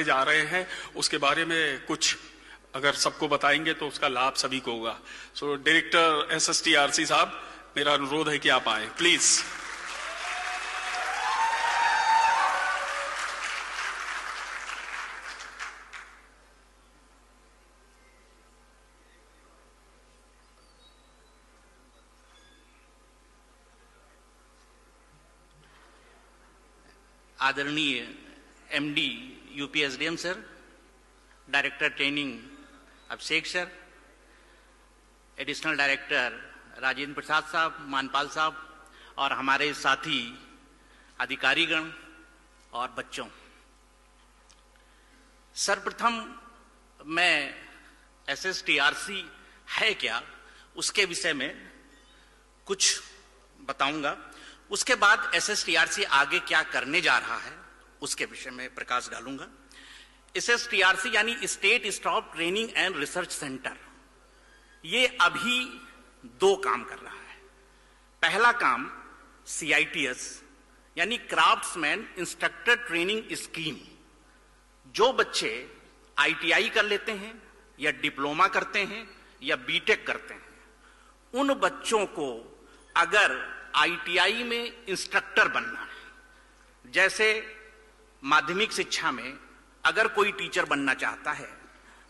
करके जा रहे हैं उसके बारे में कुछ अगर सबको बताएंगे तो उसका लाभ सभी को होगा। सो डायरेक्टर SSTRC साहब, मेरा अनुरोध है कि आप आए प्लीज। आदरणीय MD UPSDM sir, director training Abhishek sir, additional director Rajendra Prasad साहब, मानपाल साहब और हमारे साथी अधिकारीगण और बच्चों, सर्वप्रथम मैं SSTRC है क्या उसके विषय में कुछ बताऊंगा। उसके बाद SSTRC आगे क्या करने जा रहा है उसके विषय में प्रकाश डालूंगा। SSTRC यानी state staff training and research centre, ये अभी दो काम कर रहा है। पहला काम CITS यानी क्राफ्ट्समैन इंस्ट्रक्टर ट्रेनिंग स्कीम, जो बच्चे ITI कर लेते हैं या डिप्लोमा करते हैं या BTech करते हैं, उन बच्चों को अगर ITI में इंस्ट्रक्टर बनना है, जैसे माध्यमिक शिक्षा में अगर कोई टीचर बनना चाहता है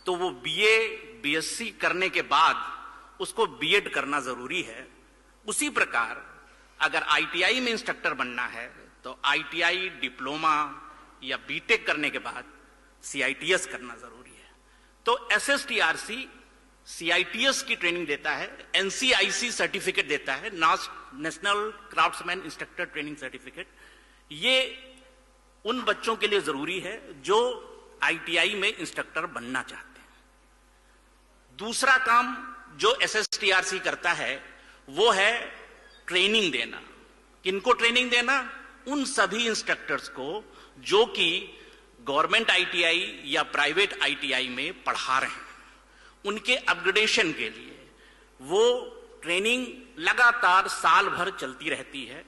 तो वो BA BSc करने के बाद उसको B.Ed करना जरूरी है। उसी प्रकार अगर ITI में इंस्ट्रक्टर बनना है तो ITI डिप्लोमा या BTech करने के बाद CITS करना जरूरी है। तो SSTRC CITS की ट्रेनिंग देता है, NCIC सर्टिफिकेट देता है, national craftsman instructor training certificate. ये उन बच्चों के लिए जरूरी है जो ITI में इंस्ट्रक्टर बनना चाहते हैं। दूसरा काम जो SSTRC करता है वो है ट्रेनिंग देना। किनको ट्रेनिंग देना? उन सभी इंस्ट्रक्टर्स को जो कि गवर्नमेंट ITI या प्राइवेट ITI में पढ़ा रहे हैं, उनके अपग्रेडेशन के लिए वो ट्रेनिंग लगातार साल भर चलती रहती है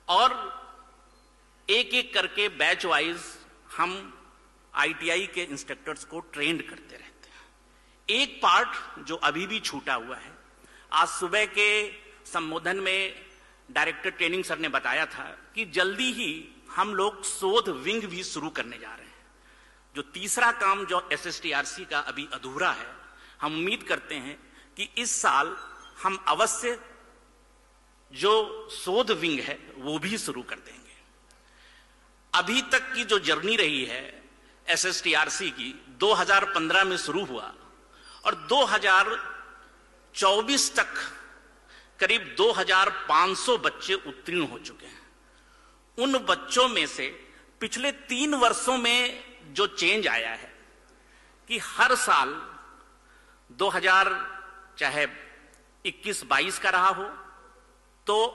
और एक एक करके बैच वाइज हम ITI के इंस्ट्रक्टर्स को ट्रेंड करते रहते हैं। एक पार्ट जो अभी भी छूटा हुआ है, आज सुबह के संबोधन में डायरेक्टर ट्रेनिंग सर ने बताया था कि जल्दी ही हम लोग शोध विंग भी शुरू करने जा रहे हैं। जो तीसरा काम जो SSTRC का अभी अधूरा है, हम उम्मीद करते हैं कि इस साल हम अवश्य जो शोध विंग है वो भी शुरू कर देंगे। अभी तक की जो जर्नी रही है SSTRC की, 2015 में शुरू हुआ और 2024 तक करीब 2500 बच्चे उत्तीर्ण हो चुके हैं। उन बच्चों में से पिछले 3 वर्षों में जो चेंज आया है कि हर साल 2000 चाहे 21-22 का रहा हो तो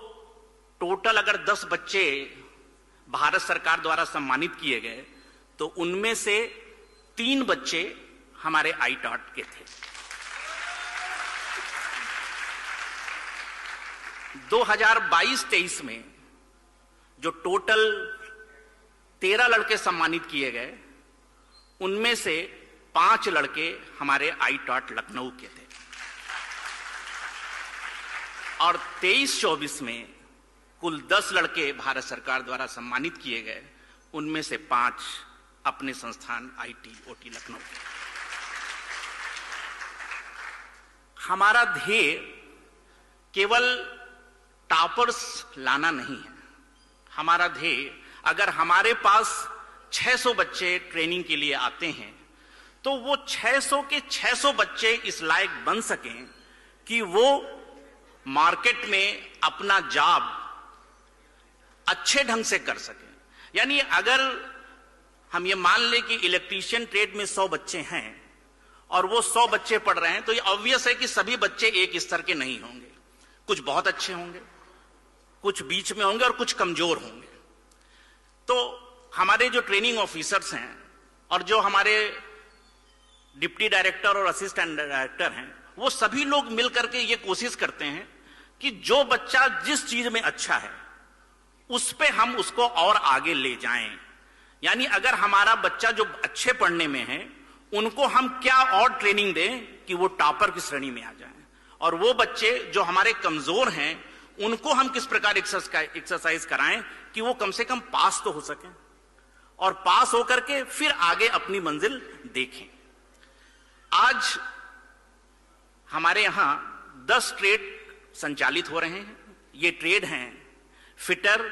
टोटल अगर 10 बच्चे भारत सरकार द्वारा सम्मानित किए गए तो उनमें से 3 बच्चे हमारे ITOT के थे। 2022-23 में जो टोटल 13 लड़के सम्मानित किए गए, उनमें से 5 लड़के हमारे ITOT लखनऊ के थे और 23-24 में कुल 10 लड़के भारत सरकार द्वारा सम्मानित किए गए, उनमें से 5 अपने संस्थान ITOT लखनऊ के। हमारा ध्येय केवल टॉपर्स लाना नहीं है। हमारा ध्येय, अगर हमारे पास 600 बच्चे ट्रेनिंग के लिए आते हैं तो वो 600 के 600 बच्चे इस लायक बन सकें कि वो मार्केट में अपना जॉब अच्छे ढंग से कर सकें। यानी अगर हम ये मान लें कि इलेक्ट्रीशियन ट्रेड में 100 बच्चे हैं और वो 100 बच्चे पढ़ रहे हैं, तो ये ऑब्वियस है कि सभी बच्चे एक स्तर के नहीं होंगे। कुछ बहुत अच्छे होंगे, कुछ बीच में होंगे और कुछ कमजोर होंगे। तो हमारे जो ट्रेनिंग ऑफिसर्स हैं और जो हमारे डिप्टी डायरेक्टर और असिस्टेंट डायरेक्टर हैं, वो सभी लोग मिलकर के ये कोशिश करते हैं कि जो बच्चा जिस चीज में अच्छा है उस पे हम उसको और आगे ले जाएं। यानी अगर हमारा बच्चा जो अच्छे पढ़ने में है उनको हम क्या और ट्रेनिंग दें कि वो टॉपर की श्रेणी में आ जाएं, और वो बच्चे जो हमारे कमजोर हैं उनको हम किस प्रकार एक्सरसाइज कराएं कि वो कम से कम पास तो हो सकें, और पास होकर के फिर आगे अपनी मंजिल देखें। आज हमारे यहां 10 ट्रेड संचालित हो रहे हैं। ये ट्रेड हैं fitter,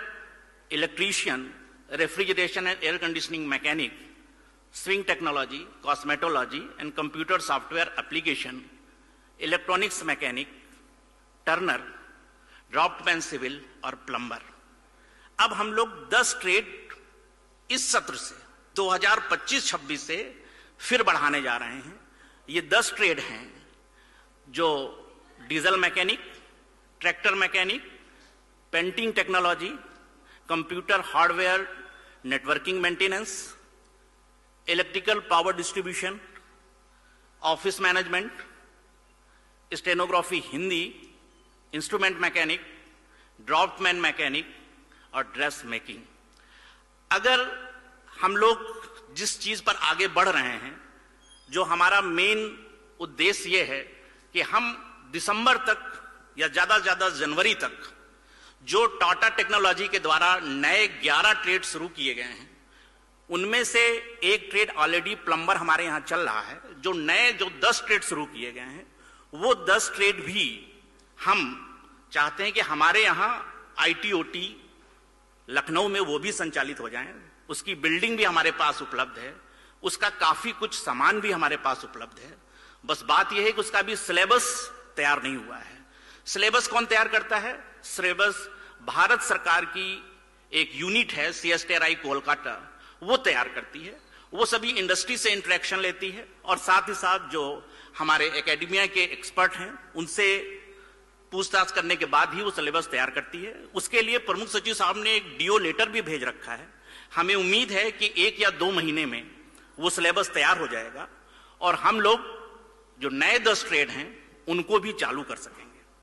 electrician, refrigeration and air conditioning mechanic, sewing technology, cosmetology and computer software application, electronics mechanic, turner, draftsman civil और प्लम्बर। अब हम लोग 10 ट्रेड इस सत्र से 2025-26 से फिर बढ़ाने जा रहे हैं। ये 10 ट्रेड हैं जो diesel mechanic, tractor mechanic, painting technology, computer hardware networking maintenance, electrical power distribution, office management, stenography Hindi, instrument mechanic, draftsman mechanic और ड्रेस मेकिंग। अगर हम लोग जिस चीज पर आगे बढ़ रहे हैं, जो हमारा मेन उद्देश्य यह है कि हम दिसंबर तक या ज्यादा से ज्यादा जनवरी तक जो टाटा टेक्नोलॉजी के द्वारा नए 11 ट्रेड शुरू किए गए हैं, उनमें से एक ट्रेड ऑलरेडी प्लम्बर हमारे यहां चल रहा है। जो नए 10 ट्रेड शुरू किए गए हैं वो 10 ट्रेड भी हम चाहते हैं कि हमारे यहां ITOT लखनऊ में वो भी संचालित हो जाएं। उसकी बिल्डिंग भी हमारे पास उपलब्ध है, उसका काफी कुछ सामान भी हमारे पास उपलब्ध है। बस बात यह है कि उसका भी सिलेबस तैयार नहीं हुआ है। सिलेबस कौन तैयार करता है? सिलेबस भारत सरकार की एक यूनिट है CSTRI कोलकाता, वो तैयार करती है। वो सभी इंडस्ट्री से इंटरेक्शन लेती है और साथ ही साथ जो हमारे एकेडमिया के एक्सपर्ट हैं उनसे पूछताछ करने के बाद ही वो सिलेबस तैयार करती है। उसके लिए प्रमुख सचिव साहब ने एक DO लेटर भी भेज रखा है। हमें उम्मीद है कि 1 या 2 महीने में वो सिलेबस तैयार हो जाएगा और हम लोग जो नए 10 ट्रेड हैं उनको भी चालू कर सकेंगे।